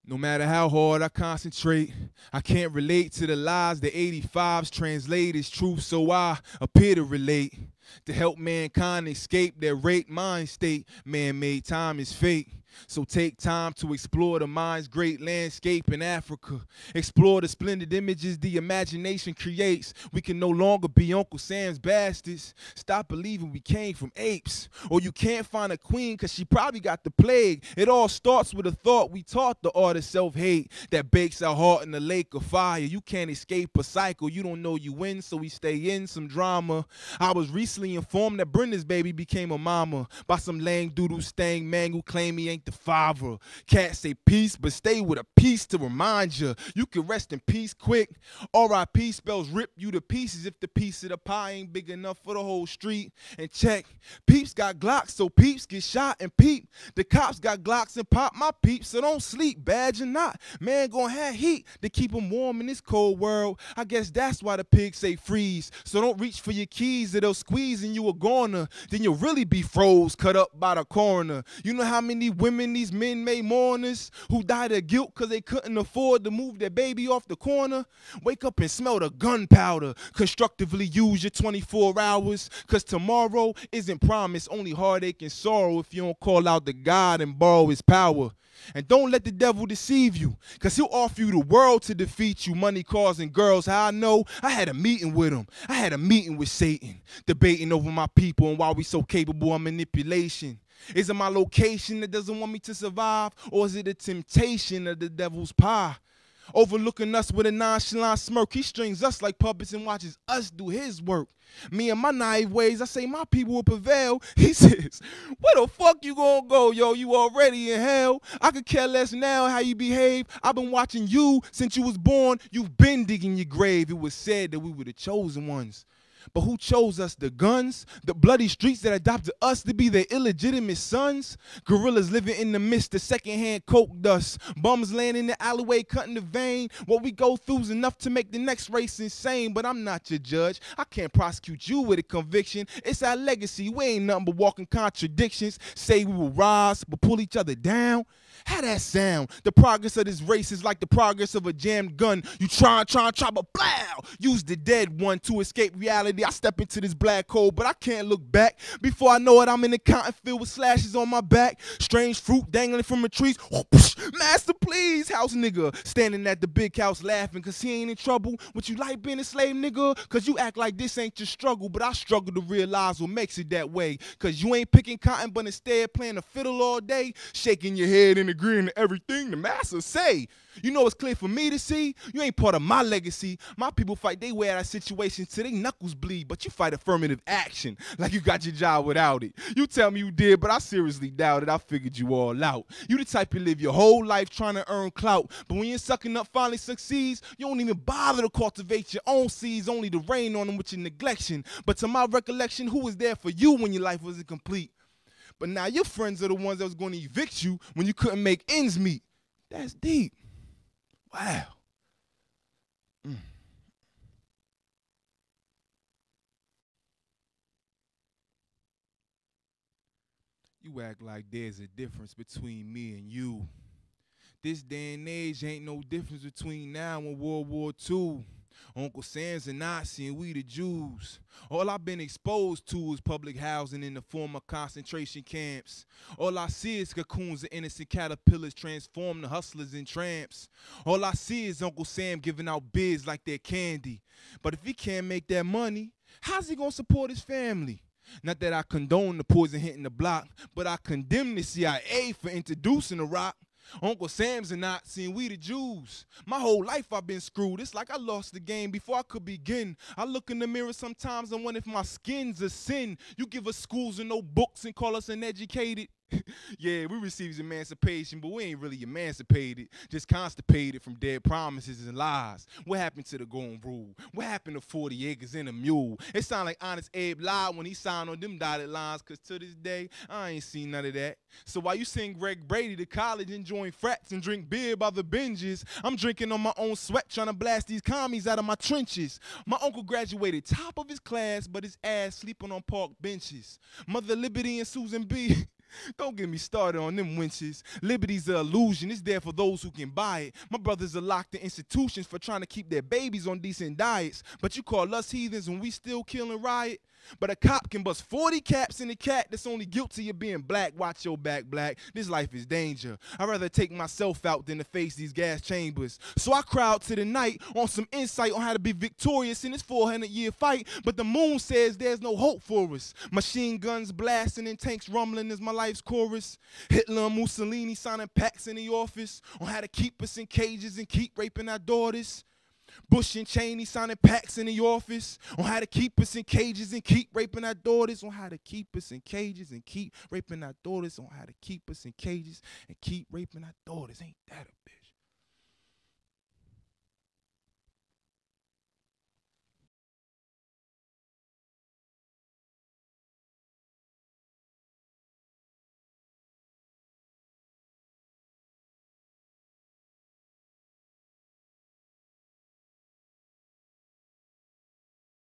No matter how hard I concentrate, I can't relate to the lies the 85s translate as truth, so I appear to relate. To help mankind escape their rape mind state, man-made time is fake. So take time to explore the mind's great landscape in Africa. Explore the splendid images the imagination creates. We can no longer be Uncle Sam's bastards. Stop believing we came from apes. Or you can't find a queen cause she probably got the plague. It all starts with a thought. We taught the art of self-hate that bakes our heart in the lake of fire. You can't escape a cycle. You don't know you win, so we stay in some drama. I was recently informed that Brenda's baby became a mama by some lame doodle stang man who claim he ain't the father. Can't say peace, but stay with a piece to remind you. You can rest in peace quick. R.I.P. spells rip you to pieces if the piece of the pie ain't big enough for the whole street. And check, peeps got Glocks, so peeps get shot and peep. The cops got Glocks and pop my peeps, so don't sleep, badge or not. Man gon' have heat to keep them warm in this cold world. I guess that's why the pigs say freeze. So don't reach for your keys or they'll squeeze and you a goner. Then you'll really be froze, cut up by the coroner. You know how many women these men made mourners who died of guilt cause they couldn't afford to move their baby off the corner? Wake up and smell the gunpowder. Constructively use your 24 hours cause tomorrow isn't promised. Only heartache and sorrow if you don't call out to God and borrow his power. And don't let the devil deceive you, cause he'll offer you the world to defeat you. Money, cars, and girls. How I know? I had a meeting with him. I had a meeting with Satan, debating over my people and why we so capable of manipulation. Is it my location that doesn't want me to survive, or is it a temptation of the devil's pie? Overlooking us with a nonchalant smirk, he strings us like puppets and watches us do his work. Me and my naive ways, I say my people will prevail. He says, where the fuck you gonna go, yo? You already in hell. I could care less now how you behave. I've been watching you since you was born. You've been digging your grave. It was said that we were the chosen ones. But who chose us? The guns? The bloody streets that adopted us to be their illegitimate sons? Gorillas living in the midst of secondhand coke dust. Bums laying in the alleyway cutting the vein. What we go through is enough to make the next race insane. But I'm not your judge. I can't prosecute you with a conviction. It's our legacy. We ain't nothing but walking contradictions. Say we will rise, but pull each other down. How that sound? The progress of this race is like the progress of a jammed gun. You try, but blow! Use the dead one to escape reality. I step into this black hole, but I can't look back. Before I know it, I'm in the cotton field with slashes on my back. Strange fruit dangling from the trees. Master, please, house nigga. Standing at the big house laughing cause he ain't in trouble. Would you like being a slave, nigga? Cause you act like this ain't your struggle, but I struggle to realize what makes it that way. Cause you ain't picking cotton, but instead playing the fiddle all day, shaking your head and agreeing to everything the master say. You know it's clear for me to see. You ain't part of my legacy. My people fight they way out of situations till they knuckles bleed, but you fight affirmative action like you got your job without it. You tell me you did, but I seriously doubt it. I figured you all out. You the type to live your whole life trying to earn clout, but when you're sucking up finally succeeds, you don't even bother to cultivate your own seeds, only to rain on them with your neglection. But to my recollection, who was there for you when your life wasn't complete? But now your friends are the ones that was going to evict you when you couldn't make ends meet. That's deep. Wow. You act like there's a difference between me and you. This day and age ain't no difference between now and World War II. Uncle Sam's a Nazi and we the Jews. All I've been exposed to is public housing in the form of concentration camps. All I see is cocoons of innocent caterpillars transform the hustlers in tramps. All I see is Uncle Sam giving out bids like they're candy. But if he can't make that money, how's he gonna support his family? Not that I condone the poison hitting the block, but I condemn the CIA for introducing the rock. Uncle Sam's a Nazi and we the Jews. My whole life I've been screwed. It's like I lost the game before I could begin. I look in the mirror sometimes and wonder if my skin's a sin. You give us schools and no books and call us uneducated. Yeah, we received emancipation, but we ain't really emancipated. Just constipated from dead promises and lies. What happened to the golden rule? What happened to 40 acres and a mule? It sound like Honest Abe lied when he signed on them dotted lines, cause to this day, I ain't seen none of that. So while you send Greg Brady to college and join frats and drink beer by the binges, I'm drinking on my own sweat trying to blast these commies out of my trenches. My uncle graduated top of his class, but his ass sleeping on park benches. Mother Liberty and Susan B. Don't get me started on them winches. Liberty's an illusion. It's there for those who can buy it. My brothers are locked in institutions for trying to keep their babies on decent diets. But you call us heathens when we still kill and riot? But a cop can bust 40 caps in a cat that's only guilty of being black. Watch your back, black. This life is danger. I'd rather take myself out than to face these gas chambers. So I crowd to the night on some insight on how to be victorious in this 400-year fight. But the moon says there's no hope for us. Machine guns blasting and tanks rumbling is my life's chorus. Hitler and Mussolini signing pacts in the office on how to keep us in cages and keep raping our daughters. Bush and Cheney signing pacts in the office on how to keep us in cages and keep raping our daughters, on how to keep us in cages and keep raping our daughters, on how to keep us in cages and keep raping our daughters. Ain't that a